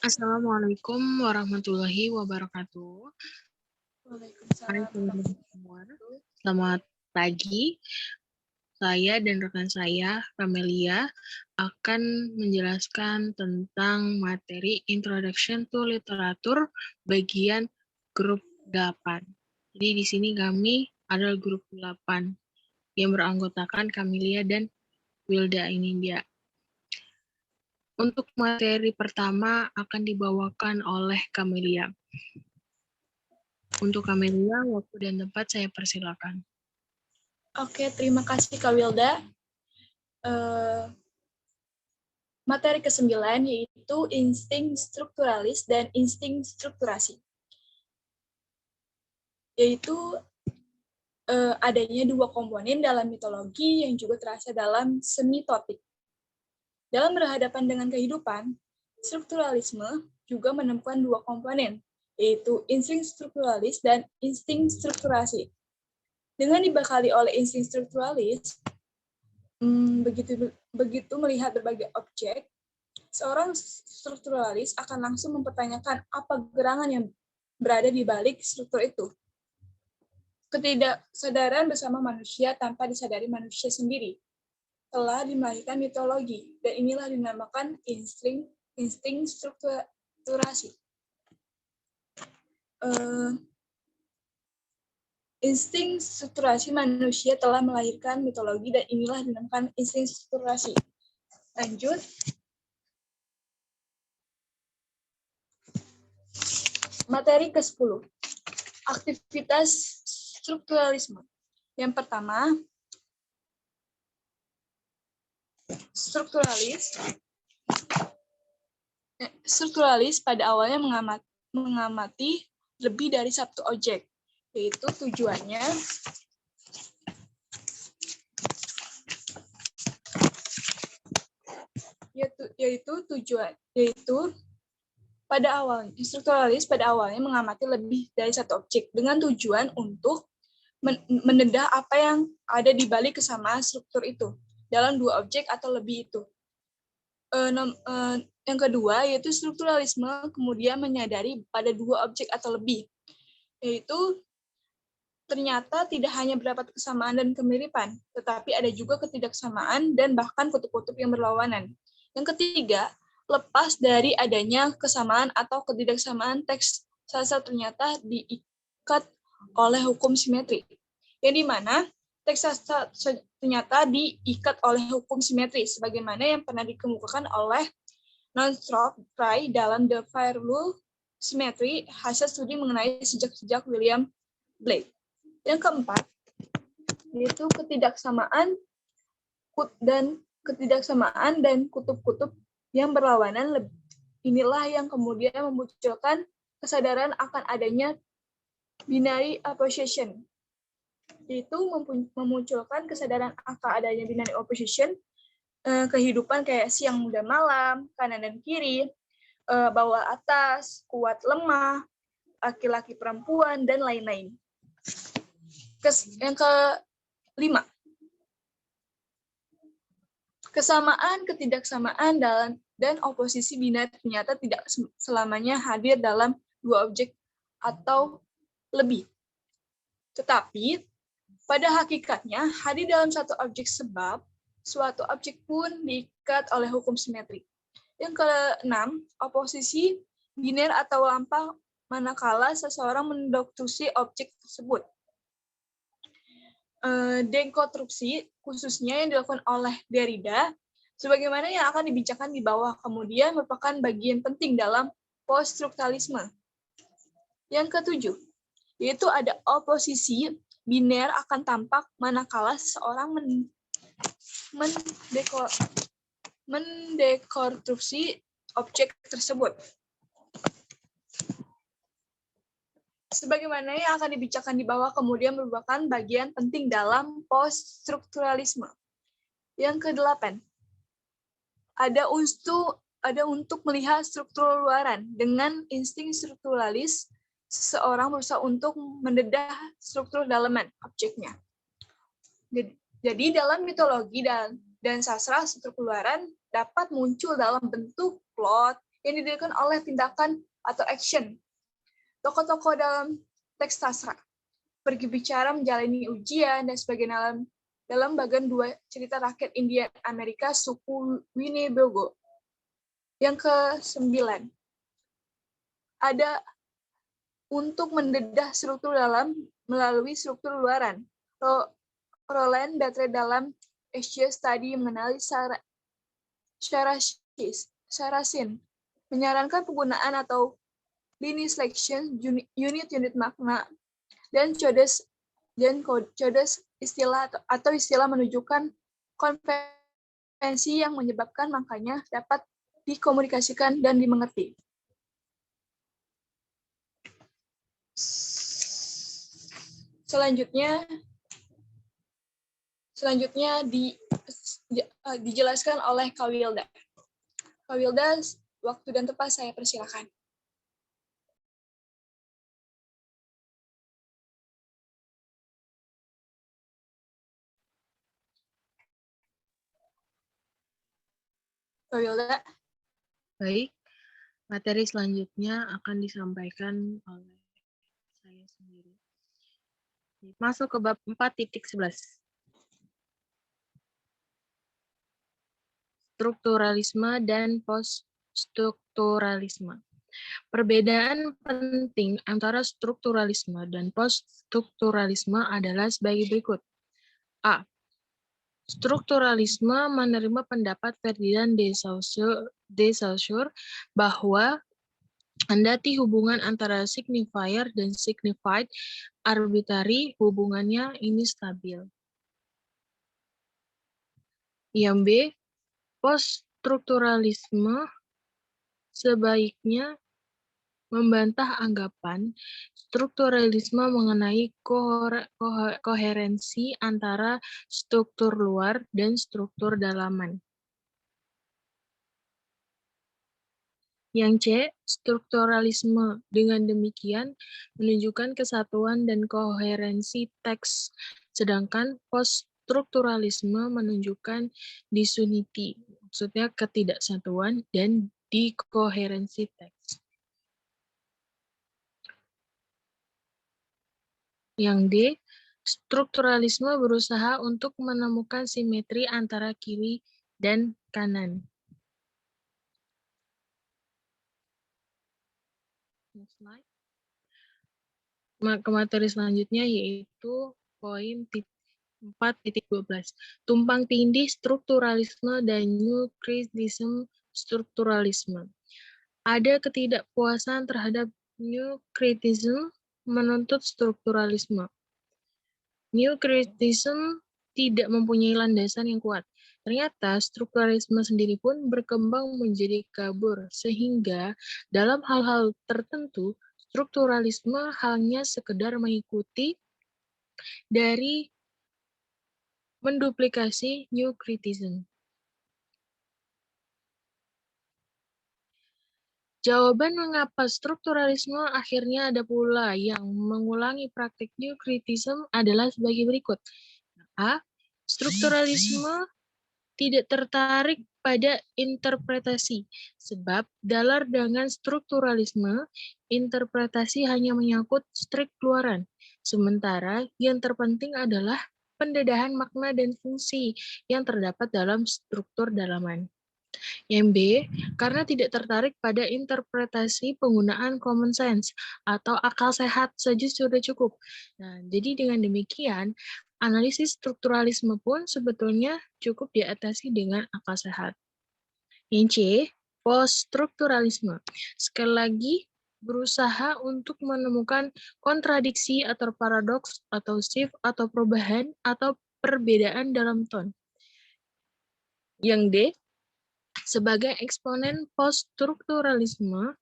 Assalamualaikum warahmatullahi wabarakatuh. Hai Waalaikumsalam. teman-teman semua. Selamat pagi. Saya dan rekan saya, Ramelia, akan menjelaskan tentang materi Introduction to Literature bagian grup 8. Jadi di sini kami adalah grup 8 yang beranggotakan Kamilia dan Wilda ini dia. Untuk materi pertama akan dibawakan oleh Kamilia. Untuk Kamelia, waktu dan tempat saya persilakan. Oke, terima kasih Kak Wilda. Materi ke-9 yaitu insting strukturalis dan insting strukturasi. Yaitu adanya dua komponen dalam mitologi yang juga terasa dalam semitopik. Dalam berhadapan dengan kehidupan, strukturalisme juga menemukan dua komponen, yaitu insting strukturalis dan insting strukturasi. Dengan dibekali oleh insting strukturalis, begitu melihat berbagai objek, seorang strukturalis akan langsung mempertanyakan apa gerangan yang berada di balik struktur itu. Ketidaksadaran bersama manusia tanpa disadari manusia sendiri telah dilahirkan mitologi, dan inilah dinamakan insting strukturasi. Insting strukturasi manusia telah melahirkan mitologi, dan inilah dinamakan insting strukturasi. Lanjut. Materi ke-10. Aktivitas strukturalisme. Yang pertama, strukturalis pada awalnya mengamati lebih dari satu objek, yaitu tujuannya strukturalis pada awalnya mengamati lebih dari satu objek dengan tujuan untuk mendedah apa yang ada di balik kesamaan struktur itu dalam dua objek atau lebih itu. Yang kedua yaitu strukturalisme kemudian menyadari pada dua objek atau lebih, yaitu ternyata tidak hanya berdapat kesamaan dan kemiripan, tetapi ada juga ketidaksamaan dan bahkan kutub-kutub yang berlawanan. Yang ketiga, lepas dari adanya kesamaan atau ketidaksamaan teks sastra ternyata diikat oleh hukum simetri, yang dimana teks sastra ternyata diikat oleh hukum simetri, sebagaimana yang pernah dikemukakan oleh Northrop Frye dalam The Firewall Symmetry, hasil studi mengenai sejak William Blake. Yang keempat, yaitu ketidaksamaan dan kutub-kutub yang berlawanan. Inilah yang kemudian memunculkan kesadaran akan adanya binary opposition, yaitu memunculkan kesadaran akan adanya binary opposition, kehidupan kayak siang dan malam, kanan dan kiri, bawah atas, kuat lemah, laki-laki perempuan, dan lain-lain. Yang kelima, kesamaan, ketidaksamaan, dan oposisi binary ternyata tidak selamanya hadir dalam dua objek atau lebih. Tetapi, pada hakikatnya hadir dalam satu objek sebab suatu objek pun diikat oleh hukum simetri. Yang keenam, oposisi biner atau lampau manakala seseorang mendekonstruksi objek tersebut. Dekonstruksi khususnya yang dilakukan oleh Derrida, sebagaimana yang akan dibicarakan di bawah, kemudian merupakan bagian penting dalam poststrukturalisme. Yang ketujuh, yaitu ada oposisi biner akan tampak manakala seseorang mendekonstruksi objek tersebut. Sebagaimana yang akan dibicarakan di bawah, kemudian merupakan bagian penting dalam poststrukturalisme. Yang kedelapan, ada untuk melihat struktur luaran. Dengan insting strukturalis, seseorang berusaha untuk mendedah struktur dalaman objeknya. Jadi dalam mitologi dan sastra, struktur luaran dapat muncul dalam bentuk plot, yang didirikan oleh tindakan atau action. Tokoh-tokoh dalam teks sastra berbicara menjalani ujian dan sebagainya dalam bagian 2 cerita rakyat India Amerika suku Winnebago. Yang ke-9, ada untuk mendedah struktur dalam melalui struktur luaran. Roland Barthes dalam Asia Study mengenali Saracen menyarankan penggunaan atau linear selection, unit-unit makna, dan codes istilah atau istilah menunjukkan konvensi yang menyebabkan maknanya dapat dikomunikasikan dan dimengerti. Selanjutnya dijelaskan oleh Kak Wilda. Kak Wilda, waktu dan tempat saya persilakan. Kak Wilda. Baik, materi selanjutnya akan disampaikan oleh saya sendiri. Masuk ke bab 4.11. Strukturalisme dan poststrukturalisme. Perbedaan penting antara strukturalisme dan poststrukturalisme adalah sebagai berikut. A. Strukturalisme menerima pendapat Ferdinand de Saussure bahwa kendati hubungan antara signifier dan signified arbitrary, hubungannya ini stabil. Yang B. Poststrukturalisme sebaiknya membantah anggapan strukturalisme mengenai koherensi antara struktur luar dan struktur dalaman. Yang C, strukturalisme dengan demikian menunjukkan kesatuan dan koherensi teks, sedangkan poststrukturalisme menunjukkan disunity, maksudnya ketidaksatuan dan dikoherensi teks. Yang D, strukturalisme berusaha untuk menemukan simetri antara kiri dan kanan. Next slide. Ke materi selanjutnya yaitu poin 4.12. Tumpang tindih strukturalisme dan new criticism strukturalisme. Ada ketidakpuasan terhadap new criticism menuntut strukturalisme. New criticism tidak mempunyai landasan yang kuat. Ternyata strukturalisme sendiri pun berkembang menjadi kabur, sehingga dalam hal-hal tertentu, strukturalisme hanya sekedar mengikuti dari menduplikasi new criticism. Jawaban mengapa strukturalisme akhirnya ada pula yang mengulangi praktik new criticism adalah sebagai berikut. A. Strukturalisme tidak tertarik pada interpretasi, sebab dengan strukturalisme, interpretasi hanya menyangkut strik luaran, sementara yang terpenting adalah pendedahan makna dan fungsi yang terdapat dalam struktur dalaman. Yang B, karena tidak tertarik pada interpretasi penggunaan common sense atau akal sehat saja sudah cukup. Nah, jadi dengan demikian, analisis strukturalisme pun sebetulnya cukup diatasi dengan akal sehat. Yang C, poststrukturalisme. Sekali lagi, berusaha untuk menemukan kontradiksi atau paradoks atau shift atau perubahan atau perbedaan dalam tone. Yang D, sebagai eksponen poststrukturalisme,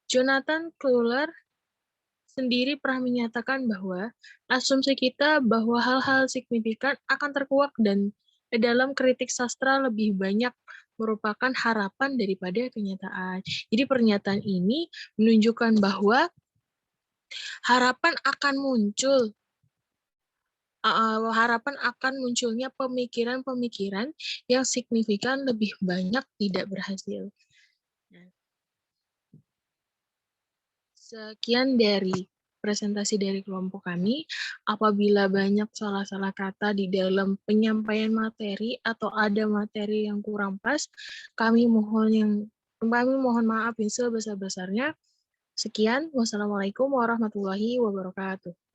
Jonathan Kohler sendiri pernah menyatakan bahwa asumsi kita bahwa hal-hal signifikan akan terkuak dan dalam kritik sastra lebih banyak merupakan harapan daripada kenyataan. Jadi pernyataan ini menunjukkan bahwa harapan akan munculnya pemikiran-pemikiran yang signifikan lebih banyak tidak berhasil. Sekian dari presentasi dari kelompok kami. Apabila banyak salah-salah kata di dalam penyampaian materi atau ada materi yang kurang pas, kami mohon maaf yang sebesar-besarnya. Sekian, wassalamualaikum warahmatullahi wabarakatuh.